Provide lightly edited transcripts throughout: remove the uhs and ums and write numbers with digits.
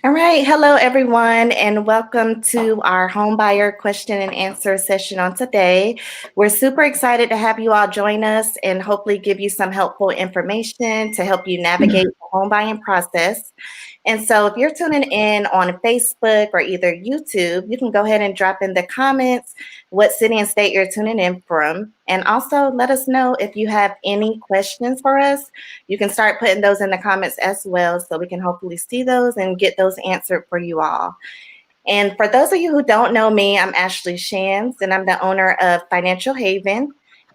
All right. Hello, everyone, and welcome to our home buyer question and answer session on today. We're super excited to have you all join us and hopefully give you some helpful information to help you navigate the home buying process. And so, if you're tuning in on Facebook or either YouTube, you can go ahead and drop in the comments what city and state you're tuning in from. And also let us know if you have any questions for us. You can start putting those in the comments as well so we can hopefully see those and get those answered for you all. And for those of you who don't know me, I'm Ashley Shans, and I'm the owner of Financial Haven.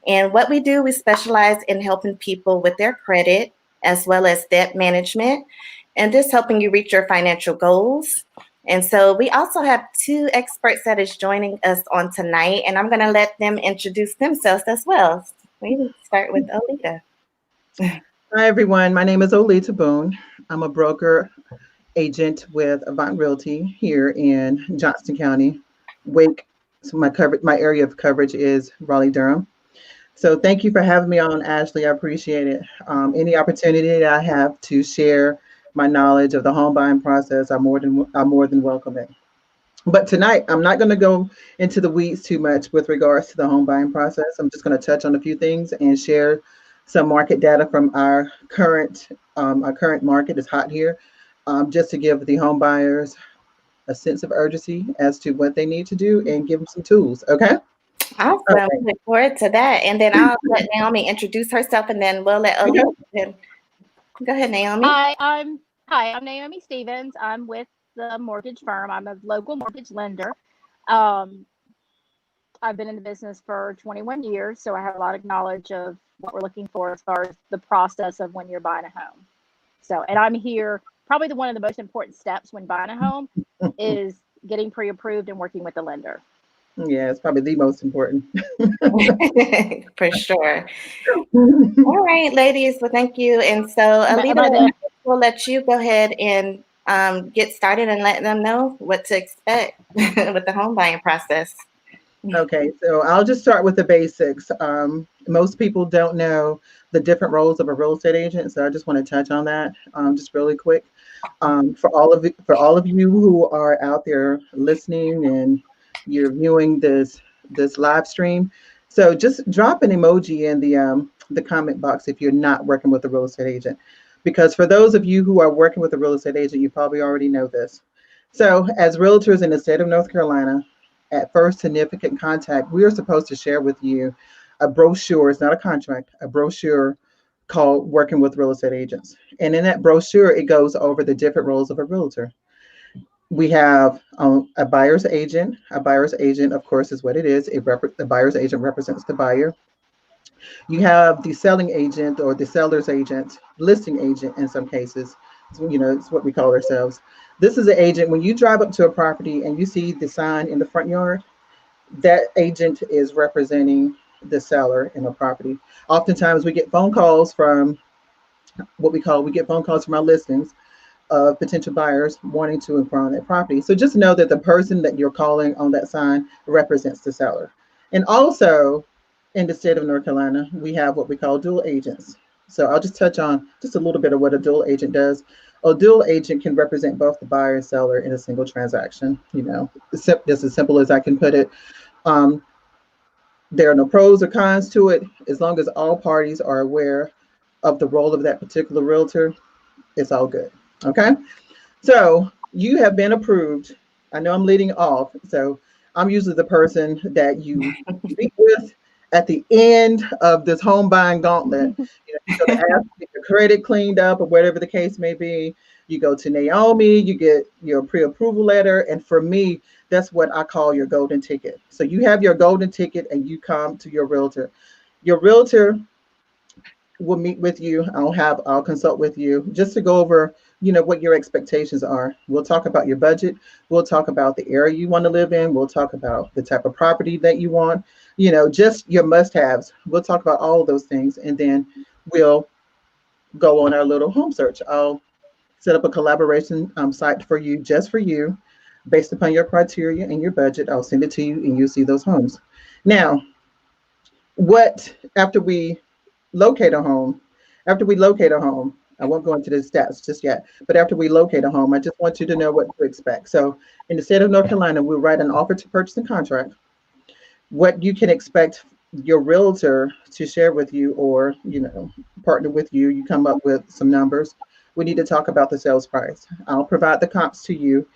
And what we do, we specialize in helping people with their credit as well as debt management and just helping you reach your financial goals. And so we also have two experts that is joining us on tonight, and I'm going to let them introduce themselves as well. We start with Alita. Hi, everyone. My name is Olita Boone. I'm a broker agent with Avant Realty here in Johnston County, Wake. So my area of coverage is Raleigh, Durham. So thank you for having me on, Ashley. I appreciate it. Any opportunity that I have to share my knowledge of the home buying process, I'm more than welcome it. But tonight, I'm not going to go into the weeds too much with regards to the home buying process. I'm just going to touch on a few things and share some market data from our current market is hot here, just to give the home buyers a sense of urgency as to what they need to do and give them some tools. Okay. Awesome. Okay. We look forward to that. And then I'll let Naomi introduce herself and then we'll let Okay. Alita. Go ahead, Naomi. Hi, I'm Naomi Stevens. I'm with the mortgage firm. I'm a local mortgage lender. Um, I've been in the business for 21 years, so I have a lot of knowledge of what we're looking for as far as the process of when you're buying a home. So, and I'm here. Probably one of the most important steps when buying a home is getting pre-approved and working with the lender. Yeah, it's probably the most important. For sure. All right, ladies. Well, thank you. And so, Am Alita, I the we'll let you go ahead and get started and let them know what to expect with the home buying process. Okay, so I'll just start with the basics. Most people don't know the different roles of a real estate agent, so I just want to touch on that just really quick. For all of you who are out there listening and you're viewing this live stream, so just drop an emoji in the comment box if you're not working with a real estate agent, because for those of you who are working with a real estate agent, you probably already know this. So, as realtors in the state of North Carolina, at first significant contact, we are supposed to share with you a brochure. It's not a contract, a brochure called Working with Real Estate Agents. And in that brochure, it goes over the different roles of a realtor. We have a buyer's agent. A buyer's agent, of course, is what it is. The buyer's agent represents the buyer. You have the selling agent or the seller's agent, listing agent in some cases. So, it's what we call ourselves. This is an agent. When you drive up to a property and you see the sign in the front yard, that agent is representing the seller in a property. Oftentimes, we get phone calls from our listings of potential buyers wanting to inquire on that property. So just know that the person that you're calling on that sign represents the seller. And also, in the state of North Carolina, we have what we call dual agents. So I'll just touch on just a little bit of what a dual agent does. A dual agent can represent both the buyer and seller in a single transaction. Just as simple as I can put it. Um, there are no pros or cons to it. As long as all parties are aware of the role of that particular realtor, it's all good. Okay. So you have been approved. I know I'm leading off. So I'm usually the person that you speak with at the end of this home buying gauntlet. You go to ask to get your credit cleaned up or whatever the case may be. You go to Naomi, you get your pre-approval letter. And for me, that's what I call your golden ticket. So you have your golden ticket and you come to your realtor. Your realtor will meet with you. I'll consult with you just to go over, what your expectations are. We'll talk about your budget. We'll talk about the area you want to live in. We'll talk about the type of property that you want, just your must-haves. We'll talk about all of those things, and then we'll go on our little home search. I'll set up a collaboration site for you, just for you, based upon your criteria and your budget. I'll send it to you, and you'll see those homes. Now, what after we locate a home, after we locate a home, I won't go into the stats just yet, but after we locate a home, I just want you to know what to expect. So in the state of North Carolina, we write an offer to purchase and contract. What you can expect your realtor to share with you, or partner with you, you come up with some numbers. We need to talk about the sales price. I'll provide the comps to you.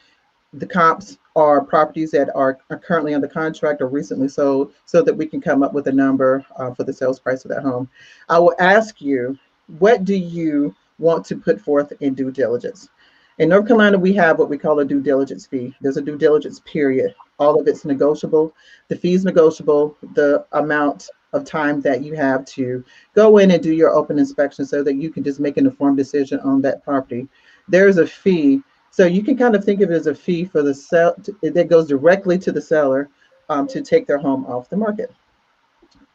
The comps are properties that are currently under contract or recently sold, so that we can come up with a number for the sales price of that home. I will ask you, what do you want to put forth in due diligence? In North Carolina, we have what we call a due diligence fee. There's a due diligence period. All of it's negotiable. The fee is negotiable. The amount of time that you have to go in and do your open inspection, so that you can just make an informed decision on that property. There's a fee, so you can kind of think of it as a fee for the sell that goes directly to the seller, to take their home off the market.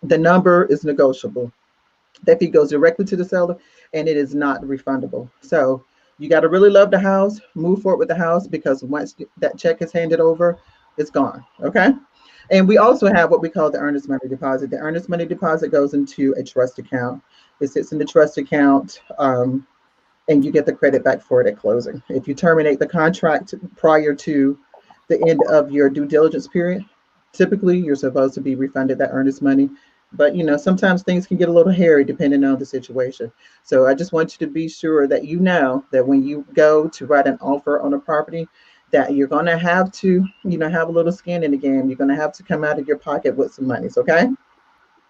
The number is negotiable. That fee goes directly to the seller, and it is not refundable. So you got to really love the house, move forward with the house, because once that check is handed over, it's gone. Okay. And we also have what we call the earnest money deposit. The earnest money deposit goes into a trust account. It sits in the trust account. And you get the credit back for it at closing. If you terminate the contract prior to the end of your due diligence period, typically you're supposed to be refunded that earnest money. But sometimes things can get a little hairy depending on the situation. So I just want you to be sure that you know that when you go to write an offer on a property, that you're going to have to, have a little skin in the game. You're going to have to come out of your pocket with some monies, okay?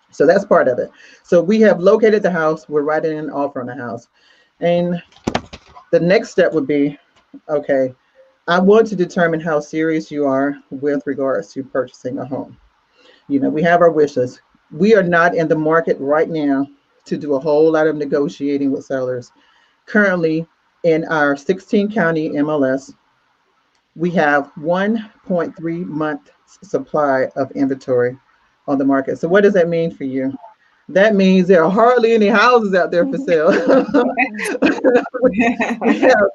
So that's part of it. So we have located the house. We're writing an offer on the house. And the next step would be, okay, I want to determine how serious you are with regards to purchasing a home. We have our wishes. We are not in the market right now to do a whole lot of negotiating with sellers. Currently, in our 16 county MLS, we have 1.3 month supply of inventory on the market. So what does that mean for you? That means there are hardly any houses out there for sale. we have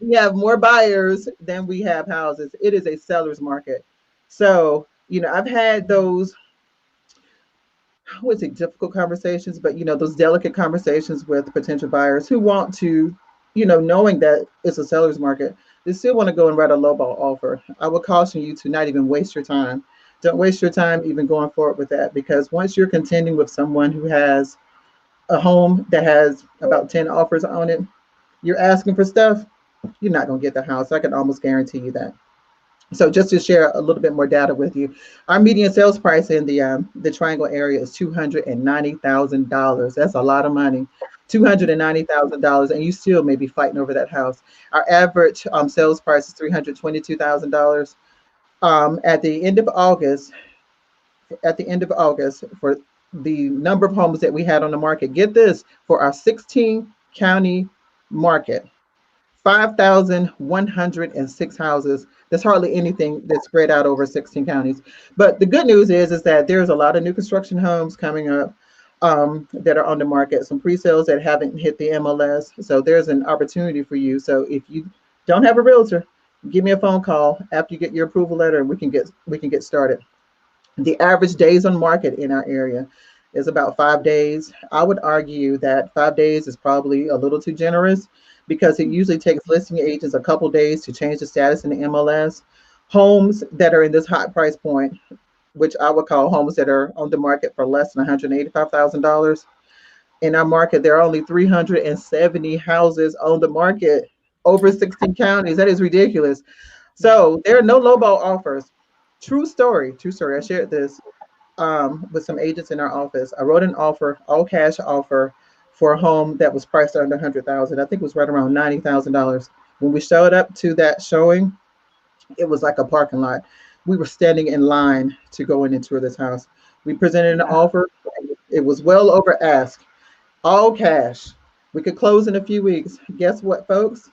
we have more buyers than we have houses. It is a seller's market. So, I've had those, I would say difficult conversations, but those delicate conversations with potential buyers who want to, knowing that it's a seller's market, they still want to go and write a lowball offer. I would caution you to not even waste your time. Don't waste your time even going forward with that, because once you're contending with someone who has a home that has about 10 offers on it, you're asking for stuff, you're not going to get the house. I can almost guarantee you that. So just to share a little bit more data with you, our median sales price in the Triangle area is $290,000. That's a lot of money, $290,000, and you still may be fighting over that house. Our average sales price is $322,000. At the end of August, for the number of homes that we had on the market, get this, for our 16 county market, 5,106 houses. That's hardly anything that's spread out over 16 counties. But the good news is that there's a lot of new construction homes coming up that are on the market, some pre-sales that haven't hit the MLS. So there's an opportunity for you. So if you don't have a realtor, give me a phone call after you get your approval letter, and we can get started. The average days on market in our area is about 5 days. I would argue that 5 days is probably a little too generous, because it usually takes listing agents a couple days to change the status in the MLS. Homes that are in this hot price point, which I would call homes that are on the market for less than $185,000. In our market, there are only 370 houses on the market over 16 counties. That is ridiculous. So there are no lowball offers. True story, true story. I shared this with some agents in our office. I wrote an offer, all cash offer, for a home that was priced under 100,000. I think it was right around $90,000. When we showed up to that showing, it was like a parking lot. We were standing in line to go in and tour this house. We presented an offer. It was well over ask, all cash. We could close in a few weeks. Guess what, folks?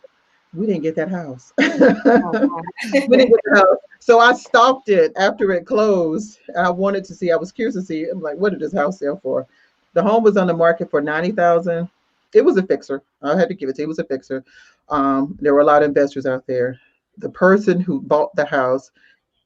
We didn't get that house. We didn't get the house. So I stopped it after it closed. I wanted to see, I was curious to see, I'm like, what did this house sell for? The home was on the market for 90,000. It was a fixer. I had to give it to you. It was a fixer. There were a lot of investors out there. The person who bought the house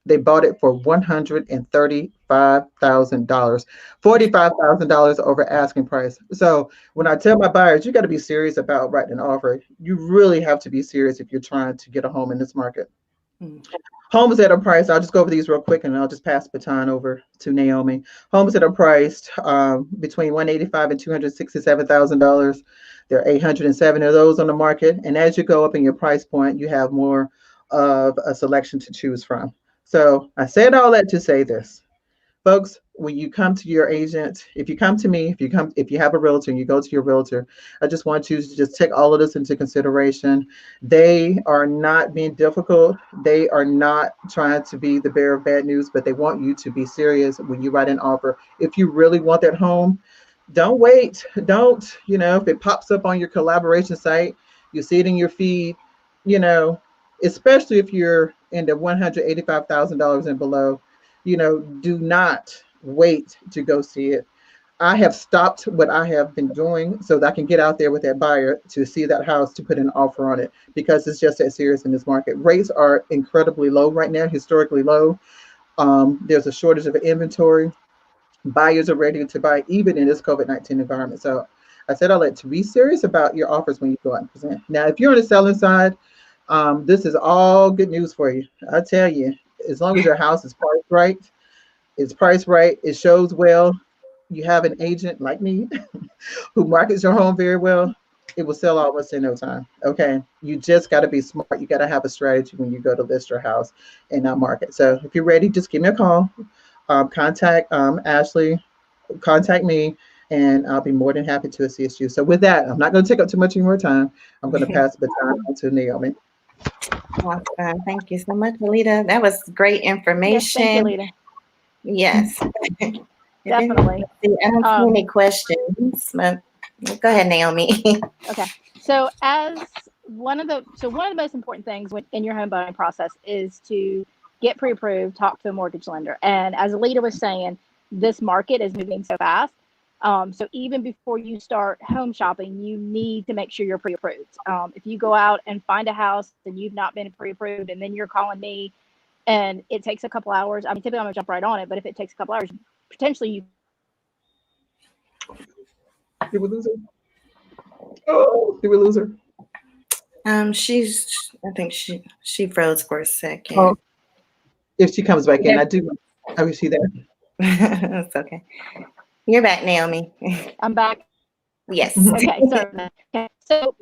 They bought it for $135,000, $45,000 over asking price. So when I tell my buyers, you got to be serious about writing an offer. You really have to be serious if you're trying to get a home in this market. Mm. Homes that are priced, I'll just go over these real quick and I'll just pass the baton over to Naomi. Homes that are priced between 185 and $267,000. There are 807 of those on the market. And as you go up in your price point, you have more of a selection to choose from. So I said all that to say this. Folks, when you come to your agent, if you come to me, if you have a realtor and you go to your realtor, I just want you to just take all of this into consideration. They are not being difficult. They are not trying to be the bearer of bad news, but they want you to be serious when you write an offer. If you really want that home, don't wait. Don't, if it pops up on your collaboration site, you see it in your feed, you know, especially if you're in the $185,000 and below, do not wait to go see it. I have stopped what I have been doing so that I can get out there with that buyer to see that house to put an offer on it because it's just that serious in this market. Rates are incredibly low right now, historically low. There's a shortage of inventory. Buyers are ready to buy even in this COVID-19 environment. So I said I'll let to be serious about your offers when you go out and present. Now, if you're on the selling side, this is all good news for you. I tell you, as long as your house is priced right, it shows well, you have an agent like me who markets your home very well, it will sell almost in no time. Okay. You just got to be smart. You got to have a strategy when you go to list your house in that market. So if you're ready, just give me a call. Contact Ashley, contact me, and I'll be more than happy to assist you. So with that, I'm not going to take up too much of your time. I'm going to pass the baton on to Naomi. Awesome. Thank you so much, Alita. That was great Yes, thank you, information. Lita. Yes. Definitely. I don't see any questions, but go ahead, Naomi. Okay. So one of the most important things in your home buying process is to get pre-approved, talk to a mortgage lender. And as Alita was saying, this market is moving so fast. So even before you start home shopping, you need to make sure you're pre-approved. If you go out and find a house and you've not been pre-approved, and then you're calling me, and it takes a couple hours. I mean, typically I'm gonna jump right on it, but if it takes a couple hours, potentially you. Did we lose her? Oh, did we lose her? I think she froze for a second. Oh, if she comes back in, I do. Oh, is she there? It's okay. You're back, Naomi. I'm back. Yes. Okay, sorry. Okay, so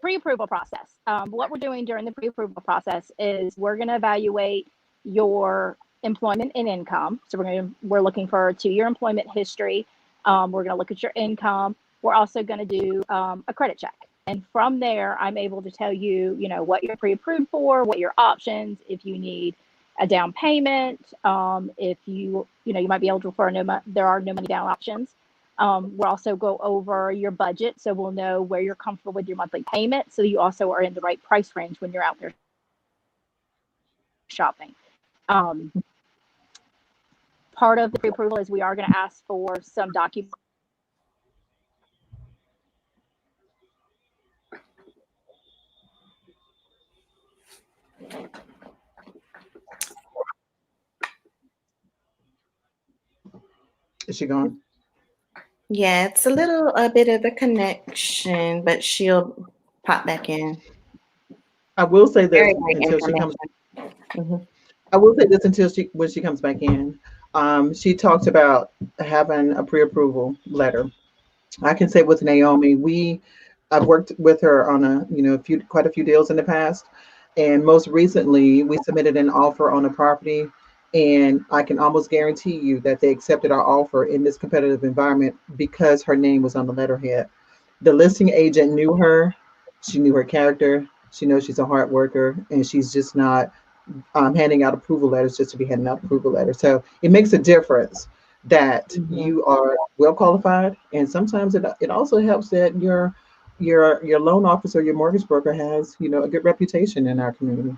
pre-approval process. What we're doing during the pre-approval process is we're going to evaluate your employment and income. So we're looking for a 2-year employment history. We're going to look at your income. We're also going to do a credit check. And from there, I'm able to tell you, what you're pre-approved for, what your options, if you need a down payment, if you might be eligible for there are no money down options. We'll also go over your budget, so we'll know where you're comfortable with your monthly payment, so you also are in the right price range when you're out there shopping. Part of the pre-approval is we are going to ask for some documents. Is she gone? Yeah, it's a bit of a connection, but she'll pop back in. I will say this Very great until she comes. Mhm. I will say this until when she comes back in. She talked about having a pre-approval letter. I can say with Naomi, I've worked with her on quite a few deals in the past, and most recently we submitted an offer on a property, and I can almost guarantee you that they accepted our offer in this competitive environment because her name was on the letterhead. The listing agent knew her, she knew her character, she knows she's a hard worker, and she's just not handing out approval letters just to be handing out approval letters. So it makes a difference that you are well qualified, and sometimes it also helps that your loan officer, your mortgage broker has a good reputation in our community.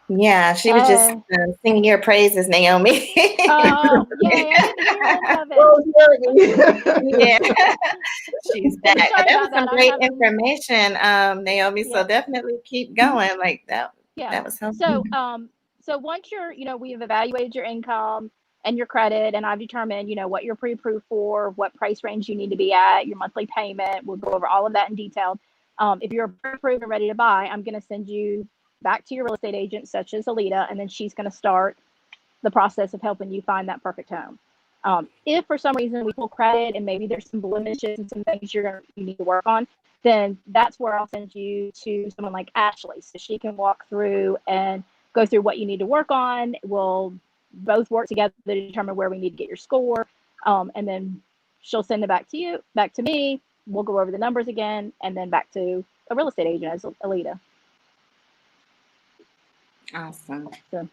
Yeah, she was just singing your praises, Naomi. Oh, yay! I didn't hear any of it. Oh, yeah, she's back. Sorry That was about some that. great information, Naomi. Yeah. So definitely keep going like that. Yeah. That was helpful. So once we've evaluated your income and your credit, and I've determined, what you're pre-approved for, what price range you need to be at, your monthly payment. We'll go over all of that in detail. If you're pre-approved and ready to buy, I'm going to send you back to your real estate agent, such as Alita, and then she's going to start the process of helping you find that perfect home. If for some reason we pull credit and maybe there's some blemishes and some things you need to work on, then that's where I'll send you to someone like Ashley, so she can walk through and go through what you need to work on. We'll both work together to determine where we need to get your score, and then she'll send it back to me. We'll go over the numbers again, and then back to a real estate agent as Alita. Awesome. So.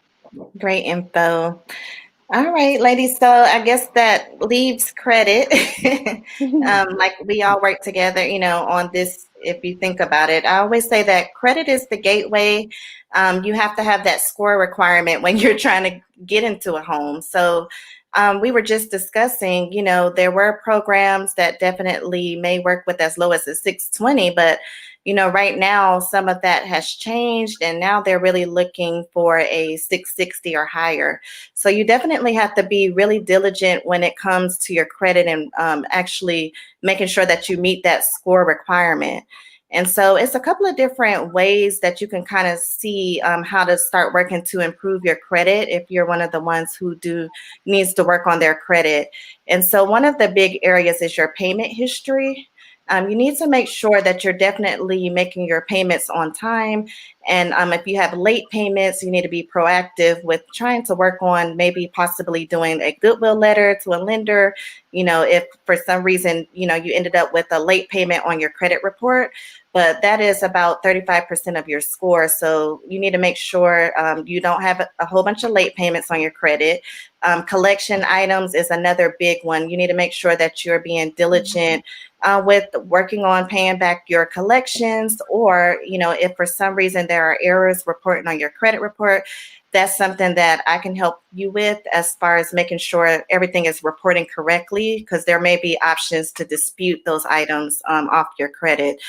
Great info. All right, ladies. So I guess that leaves credit. Like we all work together, on this. If you think about it, I always say that credit is the gateway. You have to have that score requirement when you're trying to get into a home. So we were just discussing, there were programs that definitely may work with as low as a 620, but right now some of that has changed, and now they're really looking for a 660 or higher. So you definitely have to be really diligent when it comes to your credit and actually making sure that you meet that score requirement. And so it's a couple of different ways that you can kind of see how to start working to improve your credit if you're one of the ones who needs to work on their credit. And so one of the big areas is your payment history. You need to make sure that you're definitely making your payments on time. And if you have late payments, you need to be proactive with trying to work on maybe possibly doing a goodwill letter to a lender. If for some reason, you ended up with a late payment on your credit report, but that is about 35% of your score. So you need to make sure you don't have a whole bunch of late payments on your credit. Collection items is another big one. You need to make sure that you're being diligent with working on paying back your collections, or, if for some reason there are errors reporting on your credit report, that's something that I can help you with as far as making sure everything is reporting correctly, because there may be options to dispute those items off your credit.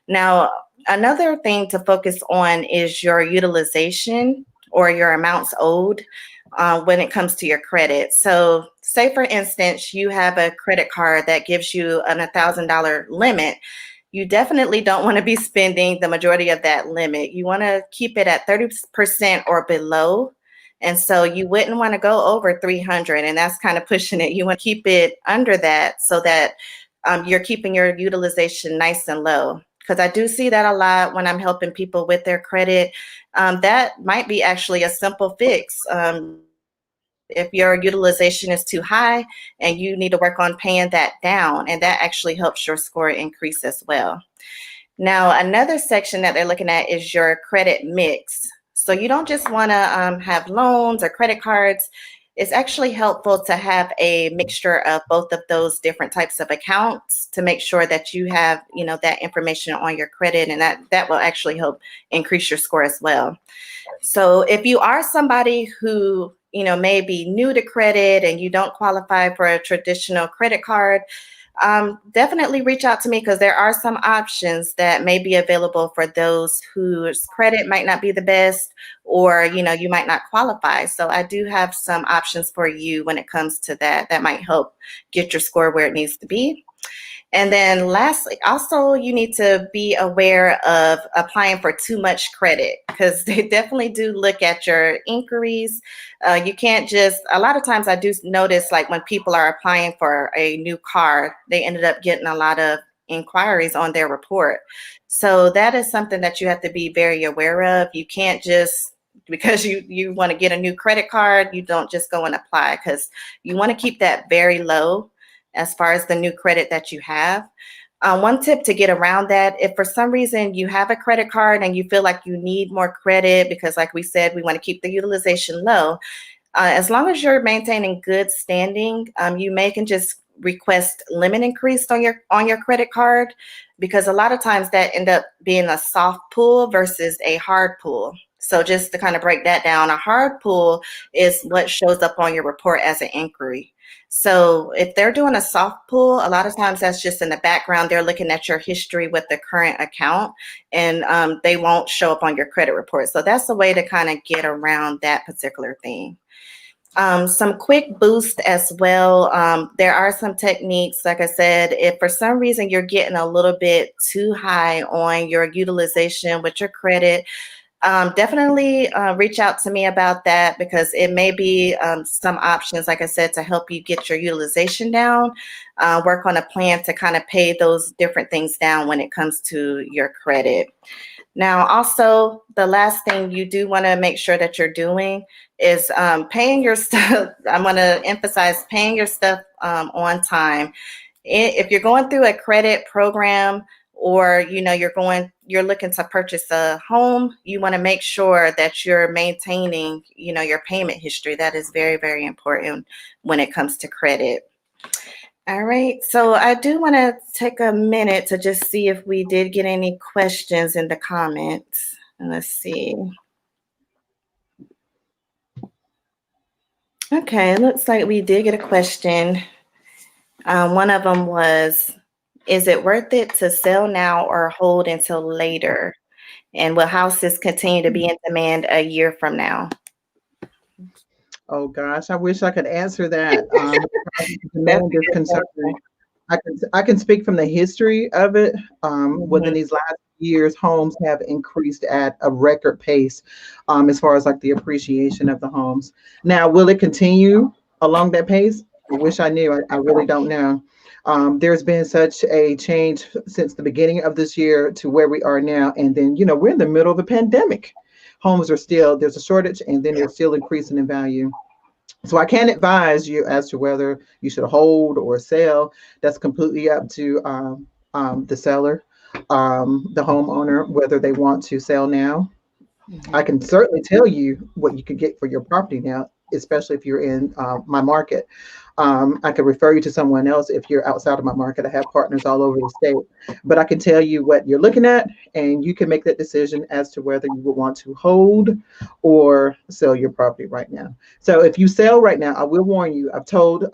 Now, another thing to focus on is your utilization or your amounts owed when it comes to your credit. So say, for instance, you have a credit card that gives you an $1,000 limit. You definitely don't want to be spending the majority of that limit. You want to keep it at 30% or below. And so you wouldn't want to go over 300, and that's kind of pushing it. You want to keep it under that so that you're keeping your utilization nice and low. Because I do see that a lot when I'm helping people with their credit. That might be actually a simple fix. If your utilization is too high and you need to work on paying that down, and that actually helps your score increase as well. Now, another section that they're looking at is your credit mix. So you don't just want to have loans or credit cards. It's actually helpful to have a mixture of both of those different types of accounts to make sure that you have, that information on your credit, and that will actually help increase your score as well. So if you are somebody who, may be new to credit and you don't qualify for a traditional credit card, definitely reach out to me, because there are some options that may be available for those whose credit might not be the best, or, you might not qualify. So I do have some options for you when it comes to that might help get your score where it needs to be. And then lastly, also, you need to be aware of applying for too much credit, because they definitely do look at your inquiries. You can't just, a lot of times I do notice, like when people are applying for a new car, they ended up getting a lot of inquiries on their report. So that is something that you have to be very aware of. You can't just, because you want to get a new credit card, you don't just go and apply, because you want to keep that very low as far as the new credit that you have. One tip to get around that, if for some reason you have a credit card and you feel like you need more credit, because like we said, we want to keep the utilization low, as long as you're maintaining good standing, you can just request limit increase on your credit card, because a lot of times that end up being a soft pull versus a hard pull. So just to kind of break that down, a hard pull is what shows up on your report as an inquiry. So if they're doing a soft pull, a lot of times that's just in the background. They're looking at your history with the current account, and they won't show up on your credit report. So that's a way to kind of get around that particular thing. Some quick boost as well. There are some techniques, like I said, if for some reason you're getting a little bit too high on your utilization with your credit, definitely reach out to me about that, because it may be some options, like I said, to help you get your utilization down, work on a plan to kind of pay those different things down when it comes to your credit. Now, also, the last thing you do want to make sure that you're doing is paying your stuff. I'm going to emphasize paying your stuff on time. If you're going through a credit program, or you're looking to purchase a home, you want to make sure that you're maintaining your payment history. That is very, very important when it comes to credit. All right, so I do want to take a minute to just see if we did get any questions in the comments. Let's see. Okay, looks like we did get a question. One of them was, is it worth it to sell now or hold until later? And will houses continue to be in demand a year from now? Oh gosh, I wish I could answer that. That's Demand a is good concerning. question. I can speak from the history of it. Within Mhm. these last years, homes have increased at a record pace, as far as like the appreciation of the homes. Now, will it continue along that pace? I wish I knew. I really don't know. There's been such a change since the beginning of this year to where we are now, and then we're in the middle of a pandemic. Homes are still there's a shortage, and then they're still increasing in value. So I can't advise you as to whether you should hold or sell. That's completely up to the seller, the homeowner, whether they want to sell now. I Mhm. can certainly tell you what you could get for your property now, especially if you're in my market. I could refer you to someone else if you're outside of my market. I have partners all over the state, but I can tell you what you're looking at, and you can make that decision as to whether you would want to hold or sell your property right now. So if you sell right now, I will warn you. I've told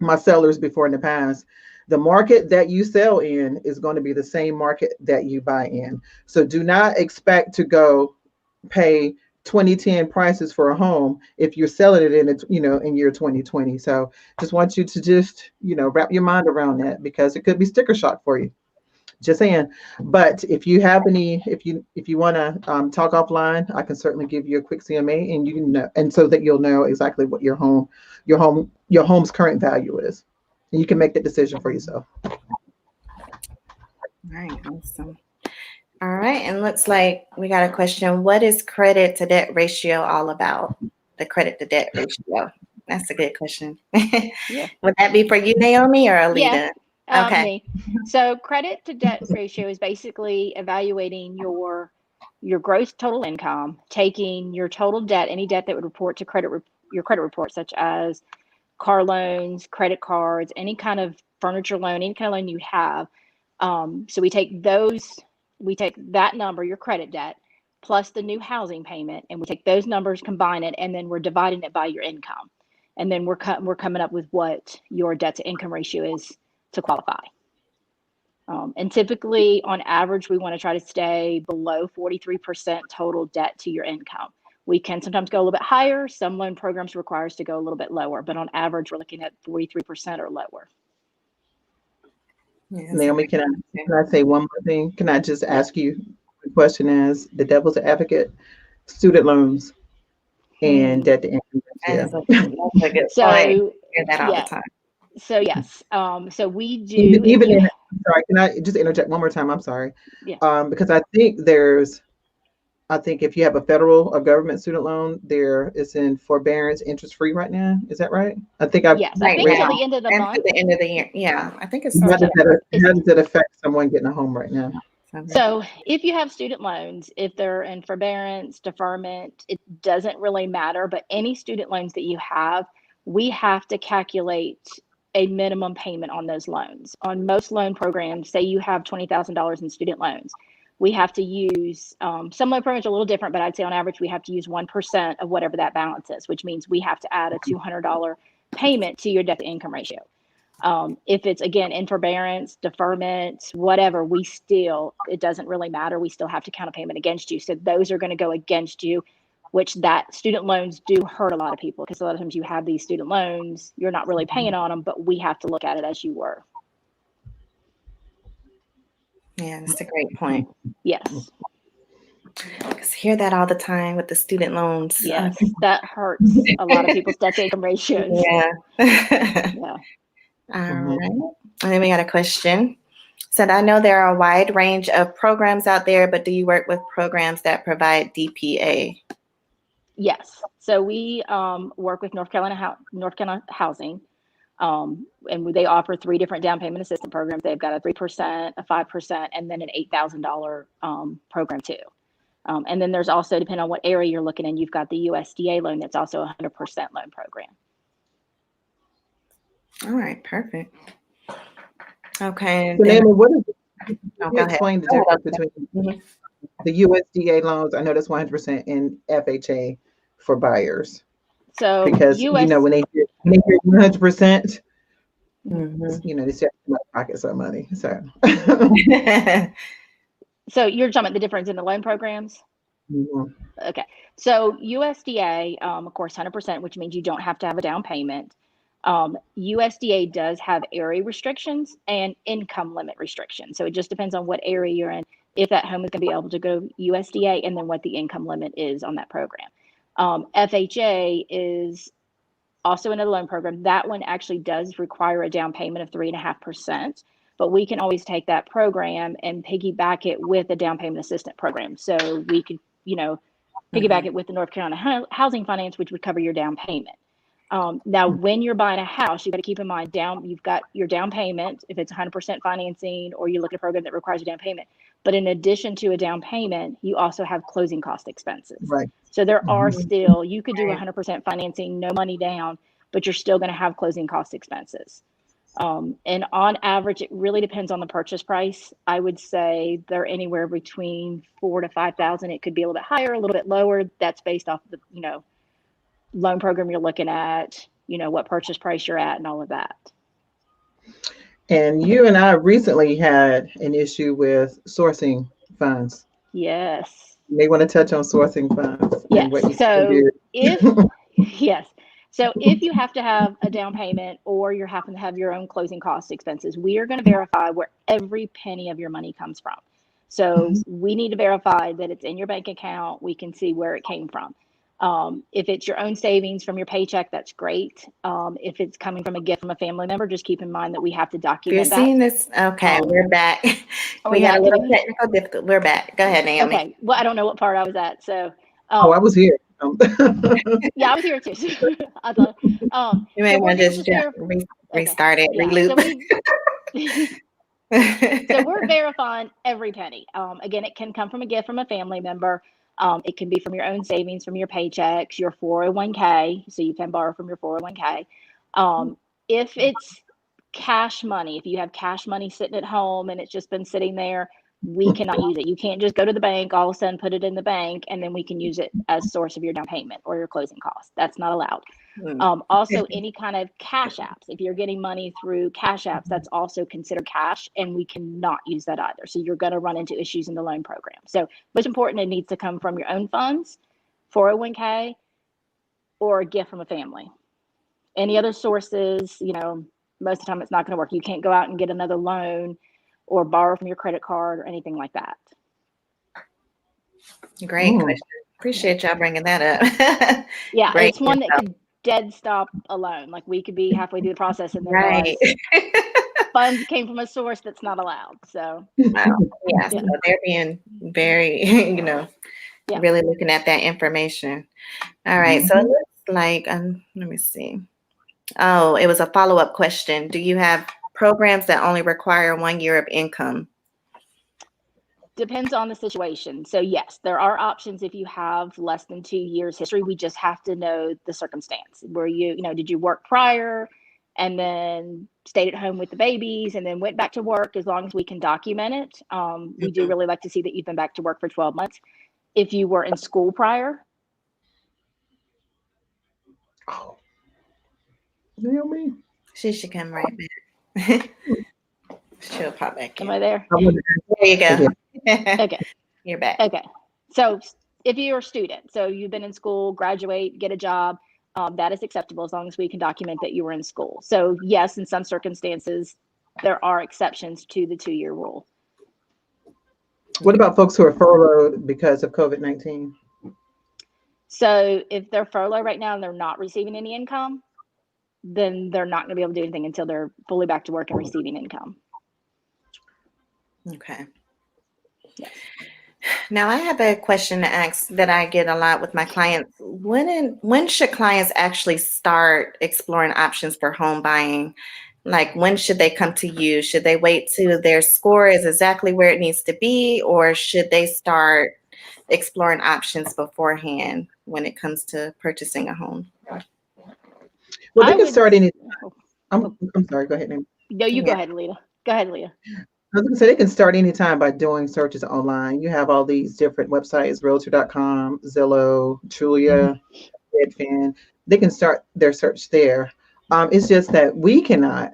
my sellers before in the past, the market that you sell in is going to be the same market that you buy in. So do not expect to go pay 2010 prices for a home if you're selling it in year 2020. So just want you to just wrap your mind around that, because it could be sticker shock for you. Just saying. But if you have any, if you want to talk offline, I can certainly give you a quick CMA, and you can know, and so that you'll know exactly what your home's current value is, and you can make that decision for yourself. All right, awesome. All right, and looks like we got a question. What is credit to debt ratio all about? The credit to debt ratio. That's a good question. Yeah. Would that be for you, Naomi, or Yeah. Alita? Okay. Me. So credit to debt ratio is basically evaluating your gross total income, taking your total debt, any debt that would report to your credit report, such as car loans, credit cards, any kind of furniture loan, any kind of loan you have. So we take that number, your credit debt, plus the new housing payment, and we take those numbers, combine it, and then we're dividing it by your income, and then we're coming up with what your debt to income ratio is to qualify. And typically, on average, we want to try to stay below 43% total debt to your income. We can sometimes go a little bit higher. Some loan programs require us to go a little bit lower, but on average, we're looking at 43% or lower. Yeah, that's a Naomi, great can I question. can I say one more thing? Can I just Yep. ask you a question as the devil's advocate? Student loans and Hmm. debt to income That is ratio. that's a good point. I So, hear that all the yeah. time. So yes. So we do. Even If even you, in, I'm sorry, can I just interject one more time? I'm sorry. yeah, Because I think if you have a federal or government student loan, there is in forbearance interest free right now. Is that right? I think I've yes, I Right think read till now, the end of the and to month. the end of the year. Yeah, I think it's Or how still does to, up. that is how does that affect someone getting a home right now? So if you have student loans, if they're in forbearance, deferment, it doesn't really matter. But any student loans that you have, we have to calculate a minimum payment on those loans. On most loan programs, say you have $20,000 in student loans, we have to use, some loan programs are a little different, but I'd say on average, we have to use 1% of whatever that balance is, which means we have to add a $200 payment to your debt to income ratio. If it's, again, in forbearance, deferment, whatever, it doesn't really matter. We still have to count a payment against you. So those are going to go against you, which that student loans do hurt a lot of people, because a lot of times you have these student loans, you're not really paying on them, but we have to look at it as you were. Yeah, that's a great point. Yes. Because I hear that all the time with the student loans. Yes, that hurts a lot of people's debt to income ratios. Yeah. Yeah. All right. And then we got a question. Said, I know there are a wide range of programs out there, but do you work with programs that provide DPA? Yes. So we work with North Carolina Housing, and they offer 3 different down payment assistance programs. They've got a 3%, a 5%, and then an $8,000 program too. And then there's also, depending on what area you're looking in, you've got the USDA loan that's also a 100% loan program. All right, perfect. Okay. So, Naomi, what is Oh, you explain the difference between the USDA loans? I know that's 100% in FHA for buyers. So Because when they hear 100%, they start to pocket some money. So So you're talking about the difference in the loan programs? Okay. So USDA, of course, 100%, which means you don't have to have a down payment. USDA does have area restrictions and income limit restrictions. So it just depends on what area you're in, if that home is going to be able to go USDA, and then what the income limit is on that program. FHA is also another loan program. That one actually does require a down payment of 3.5%, but we can always take that program and piggyback it with a down payment assistance program. So we could, piggyback it with the North Carolina Housing Finance, which would cover your down payment. Now, when you're buying a house, you've got to keep in mind you've got your down payment, if it's 100% financing, or you look at a program that requires a down payment. But in addition to a down payment, you also have closing cost expenses. Right. So there are still, you could do 100% financing, no money down, but you're still going to have closing cost expenses. And on average, it really depends on the purchase price. I would say they're anywhere between $4,000 to $5,000. It could be a little bit higher, a little bit lower. That's based off the, loan program you're looking at, what purchase price you're at, and all of that. And you and I recently had an issue with sourcing funds. Yes. You may want to touch on sourcing funds. Yes. And what you So if you have to have a down payment, or you're having to have your own closing cost expenses, we are going to verify where every penny of your money comes from. So we need to verify that it's in your bank account. We can see where it came from. If it's your own savings from your paycheck, that's great. If it's coming from a gift from a family member, just keep in mind that we have to document that. You're seeing this? Okay, we're back. We had a little technical difficulty. We're back. Go ahead, Naomi. Okay. Well, I don't know what part I was at. So. I was here. Yeah, I was here too. I thought. You may want to just restart it, reloop. So we're verifying every penny. Again, it can come from a gift from a family member. It can be from your own savings, from your paychecks, your 401k. So you can borrow from your 401k. If it's cash money, if you have cash money sitting at home and it's just been sitting there, we cannot use it. You can't just go to the bank, all of a sudden put it in the bank, and then we can use it as source of your down payment or your closing costs. That's not allowed. Also, any kind of cash apps, if you're getting money through cash apps, that's also considered cash, and we cannot use that either. So you're going to run into issues in the loan program. So what's important, it needs to come from your own funds, 401k, or a gift from a family. Any other sources, most of the time it's not going to work. You can't go out and get another loan or borrow from your credit card or anything like that. Great question. Appreciate y'all bringing that up. Yeah, it's one that could dead stop a loan. Like, we could be halfway through the process and then realize funds came from a source that's not allowed. So wow. Yeah, so they're being very, really looking at that information. All right. So it looks like, let me see. Oh, it was a follow-up question. Do you have programs that only require 1 year of income? Depends on the situation. So yes, there are options if you have less than 2 years history. We just have to know the circumstance. Were you, did you work prior and then stayed at home with the babies and then went back to work, as long as we can document it. We do really like to see that you've been back to work for 12 months. If you were in school prior. Oh, Naomi. She should come right back. She'll pop back Am in. I there? I wonder- There you go. Okay. You're back. Okay. So if you're a student, so you've been in school, graduate, get a job, that is acceptable as long as we can document that you were in school. So yes, in some circumstances, there are exceptions to the 2-year rule. What about folks who are furloughed because of COVID-19? So if they're furloughed right now and they're not receiving any income, then they're not going to be able to do anything until they're fully back to work and receiving income. Okay. Yes. Now I have a question to ask that I get a lot with my clients. When should clients actually start exploring options for home buying? Like, when should they come to you? Should they wait till their score is exactly where it needs to be, or should they start exploring options beforehand when it comes to purchasing a home? Well, they I can would. start any. I'm sorry. Go ahead, Naomi. No, you go Yeah. ahead, Leah. Go ahead, Leah. I was going to say they can start anytime by doing searches online. You have all these different websites, Realtor.com, Zillow, Trulia, Redfin. They can start their search there. It's just that we cannot.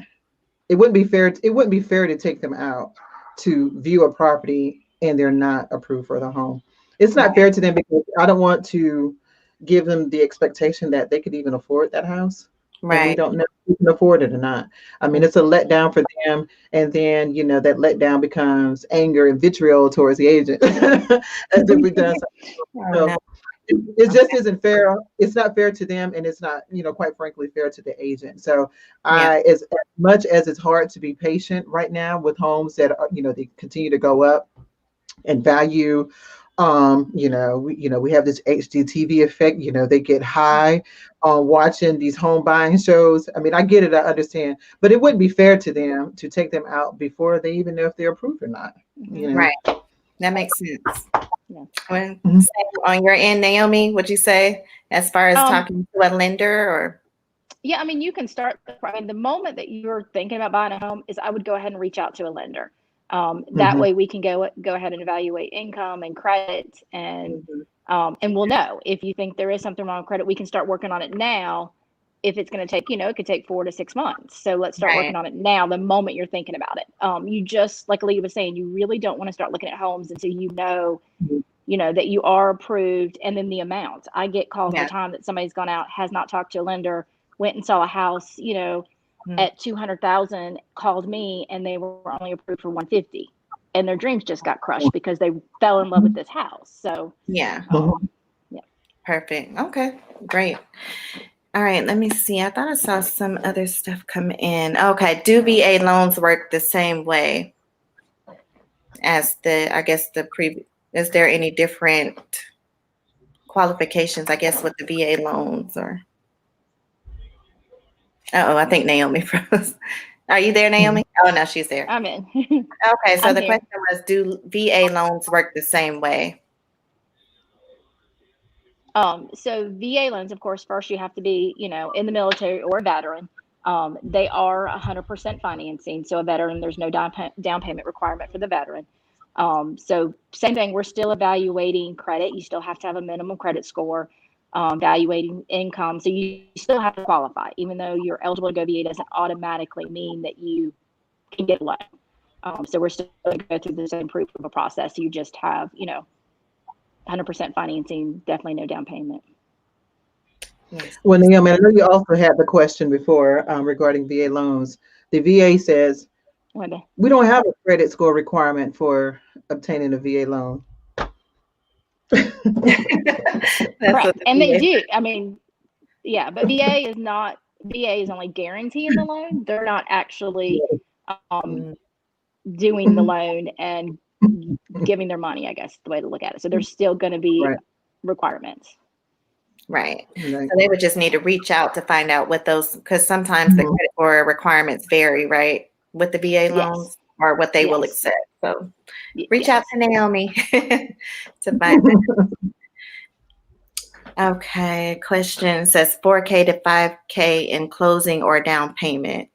It wouldn't be fair. It wouldn't be fair to take them out to view a property and they're not approved for the home. It's not fair to them because I don't want to give them the expectation that they could even afford that house. And we Right. don't know if we can afford it or not. I mean, it's a letdown for them. And then, that letdown becomes anger and vitriol towards the agent as if we've done something. Oh, So no. it just isn't fair. It's not fair to them, and it's not, quite frankly, fair to the agent. So Yeah. as much as it's hard to be patient right now with homes that are, they continue to go up in value. We have this HGTV effect. They get high on watching these home buying shows. I mean, I get it, I understand, but it wouldn't be fair to them to take them out before they even know if they're approved or not. Right. That makes sense. Yeah. Same on your end, Naomi, would you say, as far as talking to a lender or? Yeah, I mean, you can start. I mean, the moment that you're thinking about buying a home is, I would go ahead and reach out to a lender. That way we can go ahead and evaluate income and credit, and we'll know if you think there is something wrong with credit. We can start working on it now. If it's going to take, it could take 4 to 6 months. So let's start working on it now, the moment you're thinking about it. You just, like Leah was saying, you really don't want to start looking at homes until that you are approved, and then the amount. I get calls all the time that somebody's gone out, has not talked to a lender, went and saw a house, at 200,000, called me, and they were only approved for 150, and their dreams just got crushed because they fell in love with this house. So yeah. Yeah. Perfect. Okay, great. All right, let me see. I thought I saw some other stuff come in. Okay, do VA loans work the same way as is there any different qualifications, I guess, with the VA loans or? I think Naomi froze. Are you there, Naomi? Oh, no, she's there. I'm in. Okay, so I'm the here. question was, do VA loans work the same way? So VA loans, of course, first you have to be, in the military or a veteran. They are 100% financing. So a veteran, there's no down payment requirement for the veteran. So same thing, we're still evaluating credit. You still have to have a minimum credit score, evaluating income. So you still have to qualify. Even though you're eligible to go VA, doesn't automatically mean that you can get a loan. So we're still going to go through the same proof of a process. You just have, 100% financing, definitely no down payment. Yes. Well, Naomi, I know you also had the question before regarding VA loans. The VA says we don't have a credit score requirement for obtaining a VA loan. Correct. And they do. I mean, yeah, but VA is only guaranteeing the loan. They're not actually doing the loan and giving their money, I guess, the way to look at it. So there's still going to be requirements. Right. So they would just need to reach out to find out what those, because sometimes the credit score requirements vary, right, with the VA loans or what they will accept. So reach out to Naomi to find out. Okay. Question says 4K to 5K in closing or down payment.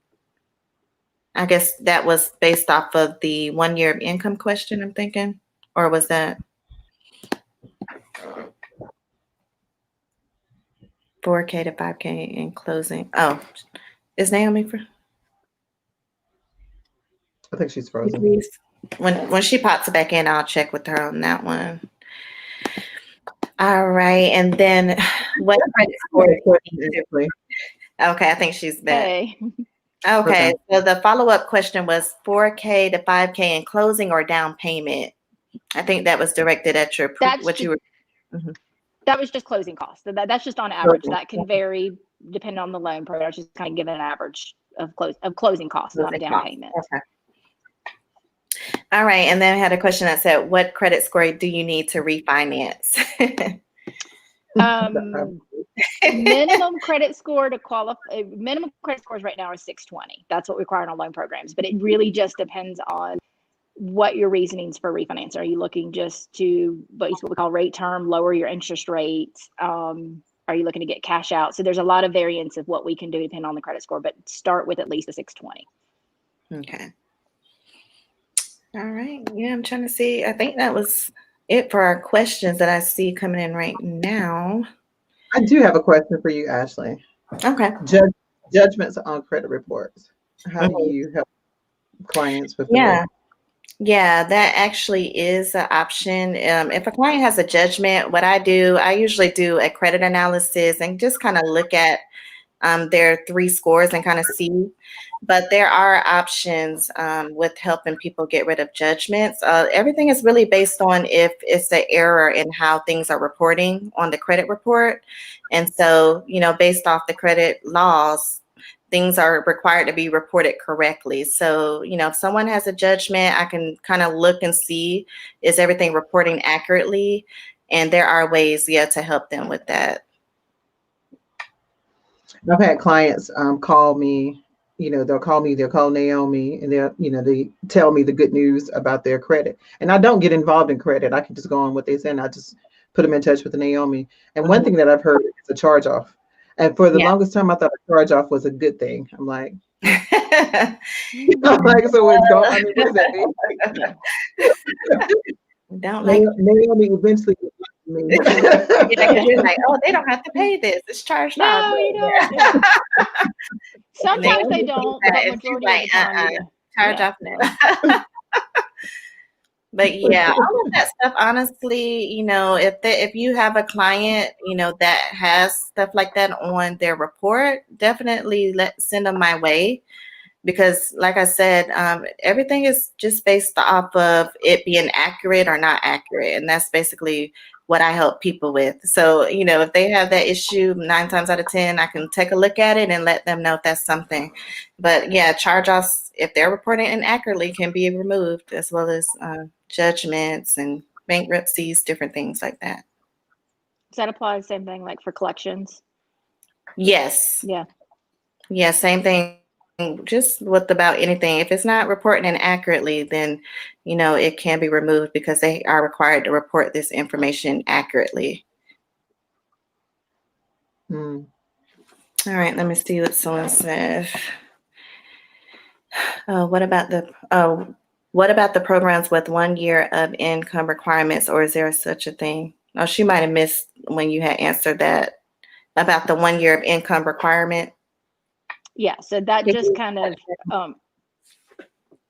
I guess that was based off of the 1 year of income question, I'm thinking, or was that 4K to 5K in closing? Oh, is Naomi for? I think she's frozen. Please. When she pops back in, I'll check with her on that one. All right, and then what credit score? Okay, I think she's back. Hey. Okay, so the follow-up question was 4K to 5K in closing or down payment. I think that was directed at your That was just closing costs. That's just on average. That can vary depending on the loan program. Just kind of giving an average of closing costs, not a down payment. Okay. All right, and then I had a question that said, "What credit score do you need to refinance?" Minimum credit score to qualify. Minimum credit scores right now are 620. That's what we require on loan programs. But it really just depends on what your reasonings for refinance. Are you looking just to what we call rate term, lower your interest rates? Are you looking to get cash out? So there's a lot of variance of what we can do depending on the credit score, but start with at least a 620. Okay. All right. Yeah, I'm trying to see. I think that was it for our questions that I see coming in right now. I do have a question for you, Ashley. Okay. Judgments on credit reports. How do you help clients with that? Yeah, that actually is an option. If a client has a judgment, what I do, I usually do a credit analysis and just kind of look at their 3 scores and kind of see. But there are options with helping people get rid of judgments. Everything is really based on if it's an error in how things are reporting on the credit report. And so, based off the credit laws, things are required to be reported correctly. So, if someone has a judgment, I can kind of look and see, is everything reporting accurately? And there are ways, to help them with that. I've had clients call me, they'll call Naomi, and they tell me the good news about their credit. And I don't get involved in credit. I can just go on what they say, and I just put them in touch with Naomi. And one thing that I've heard is a charge off. And for the longest time, I thought a charge off was a good thing. I'm like, so it's gone. I mean, what does that mean? Naomi eventually me. You're like, oh, they don't have to pay this. It's charged off. No, you don't. Sometimes they don't, but majority of the time you do. Charge off now. But yeah, all of that stuff, honestly, if you have a client, that has stuff like that on their report, definitely send them my way. Because like I said, everything is just based off of it being accurate or not accurate. And that's basically what I help people with. So, if they have that issue 9 times out of 10, I can take a look at it and let them know if that's something. But yeah, charge-offs, if they're reporting inaccurately, can be removed, as well as judgments and bankruptcies, different things like that. Does that apply the same thing like for collections? Yes. Yeah. Yeah, same thing. Just with about anything. If it's not reporting inaccurately, then, it can be removed because they are required to report this information accurately. All right, let me see what someone says. What about the programs with 1 year of income requirements, or is there such a thing? Oh, she might have missed when you had answered that about the 1 year of income requirement. Yeah, so that just kind of,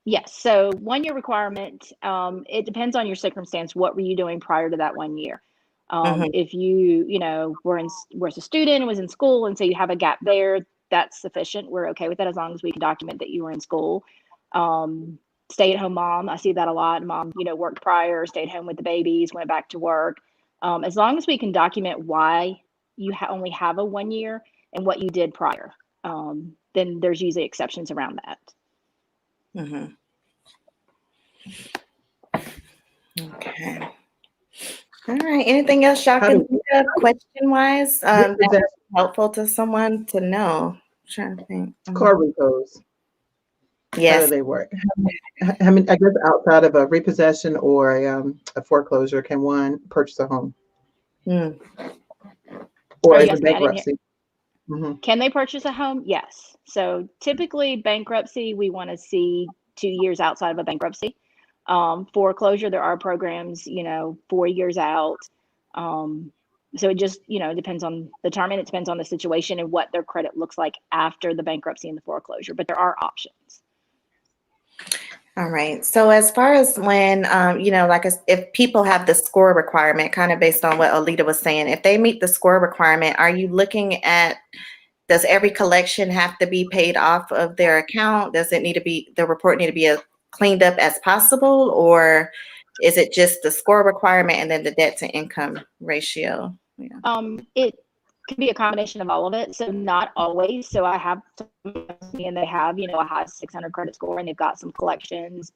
yes. So 1 year requirement, it depends on your circumstance. What were you doing prior to that 1 year? If you, were a student and was in school, and so you have a gap there, that's sufficient. We're okay with that as long as we can document that you were in school. Stay-at-home mom, I see that a lot. Mom, worked prior, stayed home with the babies, went back to work. As long as we can document why you only have a 1 year and what you did prior. Then there's usually exceptions around that. Okay. All right. Anything else y'all can think of question-wise that's helpful to someone to know? I'm trying to think. Car repos. Yes. How do they work? I mean, I guess outside of a repossession or a foreclosure, can one purchase a home? Or is it bankruptcy? Mhm. Can they purchase a home? Yes. So typically bankruptcy, we want to see 2 years outside of a bankruptcy. Foreclosure, there are programs, 4 years out. Um, so it just, depends on the term, and it depends on the situation and what their credit looks like after the bankruptcy and the foreclosure. But there are options. All right. So as far as when, if people have the score requirement, kind of based on what Alita was saying, if they meet the score requirement, are you looking at, does every collection have to be paid off of their account? Does it need to be, the report need to be as cleaned up as possible? Or is it just the score requirement and then the debt to income ratio? Yeah. It could be a combination of all of it. So not always. So I have and they have, a high 600 credit score and they've got some collections,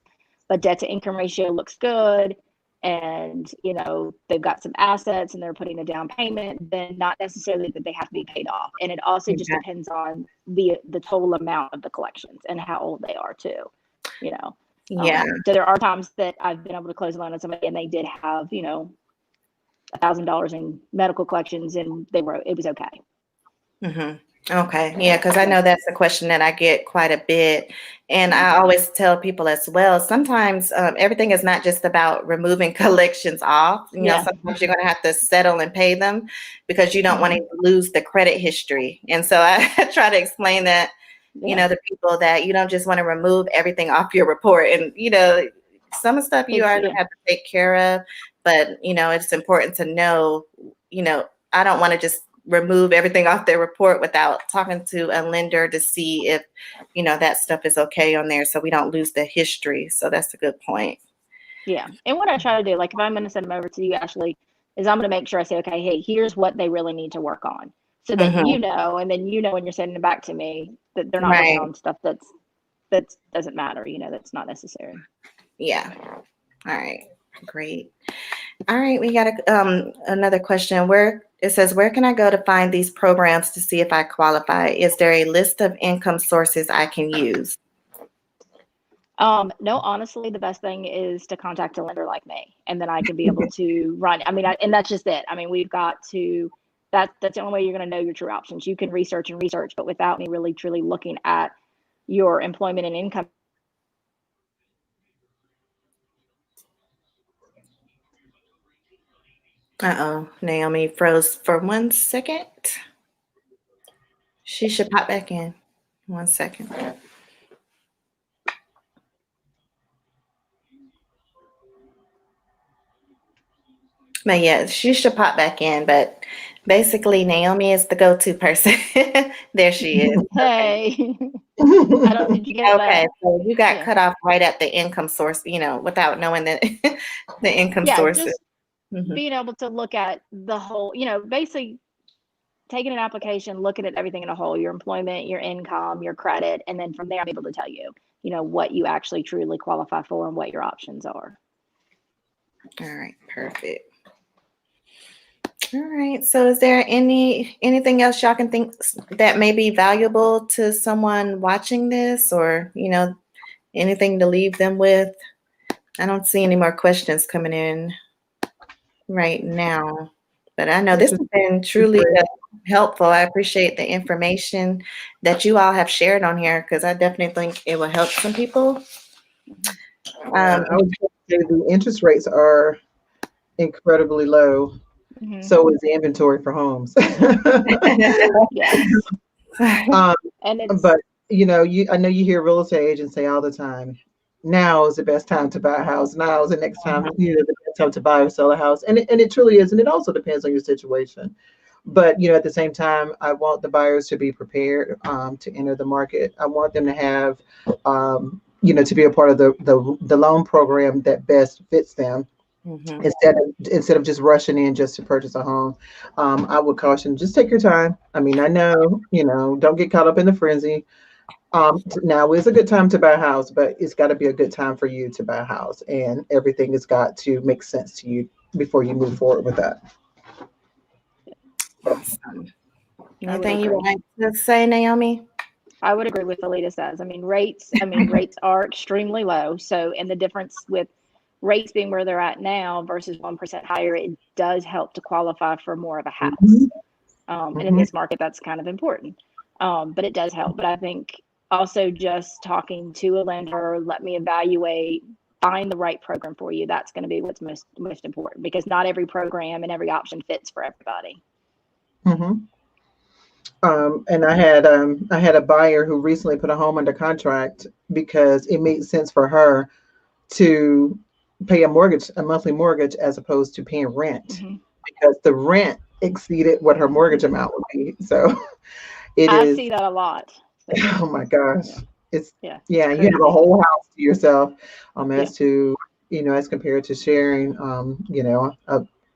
but debt to income ratio looks good. And, they've got some assets and they're putting a down payment, then not necessarily that they have to be paid off. And it also just depends on the total amount of the collections and how old they are too, Yeah. So there are times that I've been able to close a loan on somebody and they did have, $1,000 in medical collections and it was okay. Mm-hmm. Okay. Yeah, because I know that's a question that I get quite a bit. And I always tell people as well, sometimes everything is not just about removing collections off. Sometimes you're going to have to settle and pay them because you don't want to lose the credit history. And so I try to explain that, to people that you don't just want to remove everything off your report. And, some of the stuff you already have to take care of. But, it's important to know, I don't want to just remove everything off their report without talking to a lender to see if, that stuff is okay on there so we don't lose the history. So that's a good point. Yeah. And what I try to do, like if I'm going to send them over to you, Ashley, is I'm going to make sure I say, okay, hey, here's what they really need to work on. So that and then when you're sending it back to me, that they're not working on stuff that doesn't matter, that's not necessary. Yeah. All right. Great. All right, we got another question. It says, where can I go to find these programs to see if I qualify? Is there a list of income sources I can use? No, honestly, the best thing is to contact a lender like me, and then I can be able to run. And that's just it. We've got to. That's the only way you're going to know your true options. You can research, but without me really truly looking at your employment and income. Uh-oh, Naomi froze for 1 second. She should pop back in. 1 second. But yeah, she should pop back in. But basically, Naomi is the go-to person. There she is. Hey, did you get Okay, that? so you got cut off right at the income source, without knowing the income sources. Just being able to look at the whole, basically taking an application, looking at everything in a whole, your employment, your income, your credit, and then from there I'm able to tell you, what you actually truly qualify for and what your options are. All right, perfect. All right. So is there anything else y'all can think that may be valuable to someone watching this, or, anything to leave them with? I don't see any more questions coming in right now, but I know this has been truly helpful. I appreciate the information that you all have shared on here, because I definitely think it will help some people. I would say the interest rates are incredibly low. So is the inventory for homes. Yes. And but I know you hear real estate agents say all the time, now is the best time to buy a house. Now is the next time, the best time to buy or sell a house. And it truly is. And it also depends on your situation. But at the same time, I want the buyers to be prepared to enter the market. I want them to have to be a part of the loan program that best fits them. Instead of just rushing in just to purchase a home. I would caution, just take your time. I know, don't get caught up in the frenzy. Now is a good time to buy a house, but it's got to be a good time for you to buy a house, and everything has got to make sense to you before you move forward with that. Awesome. Anything you would like to say, Naomi? I would agree with Alita says. Rates are extremely low. So, and the difference with rates being where they're at now versus 1% higher, it does help to qualify for more of a house. And in this market, that's kind of important. But it does help. But I think also just talking to a lender, let me evaluate, find the right program for you. That's going to be what's most important, because not every program and every option fits for everybody. And I had a buyer who recently put a home under contract because it made sense for her to pay a monthly mortgage, as opposed to paying rent, because the rent exceeded what her mortgage amount would be. So I see that a lot. So, oh my gosh. It's yeah, you have a whole house to yourself, as to, as compared to sharing,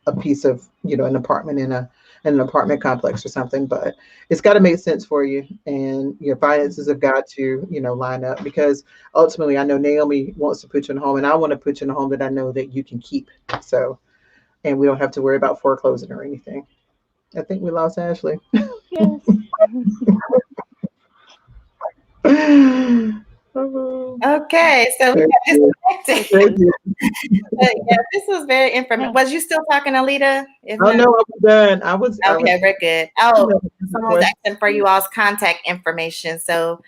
a piece of, an apartment in an apartment complex or something. But it's got to make sense for you, and your finances have got to, line up, because ultimately I know Naomi wants to put you in a home, and I want to put you in a home that I know that you can keep. So, and we don't have to worry about foreclosing or anything. I think we lost Ashley. Yes. Okay, so we got disconnected. But yeah, this was very informative. Was you still talking, Alita? No, I was done. Okay, we're good. Oh, someone's asking for you all's contact information, so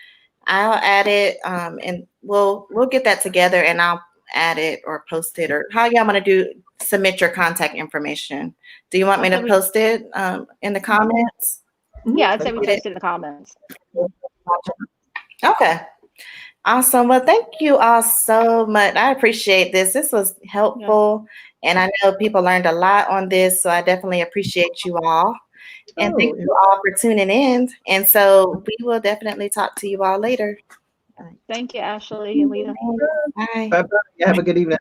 I'll add it, and we'll get that together, and I'll add it or post it, or how y'all want to submit your contact information. Do you want me to post it in the comments? Yeah, I'd say we post it in the comments. Okay. Awesome. Well, thank you all so much. I appreciate this. This was helpful. Yeah. And I know people learned a lot on this. So I definitely appreciate you all. And thank you all for tuning in. And so we will definitely talk to you all later. Thank you, Ashley and Lita. Bye. Bye-bye. Have a good evening.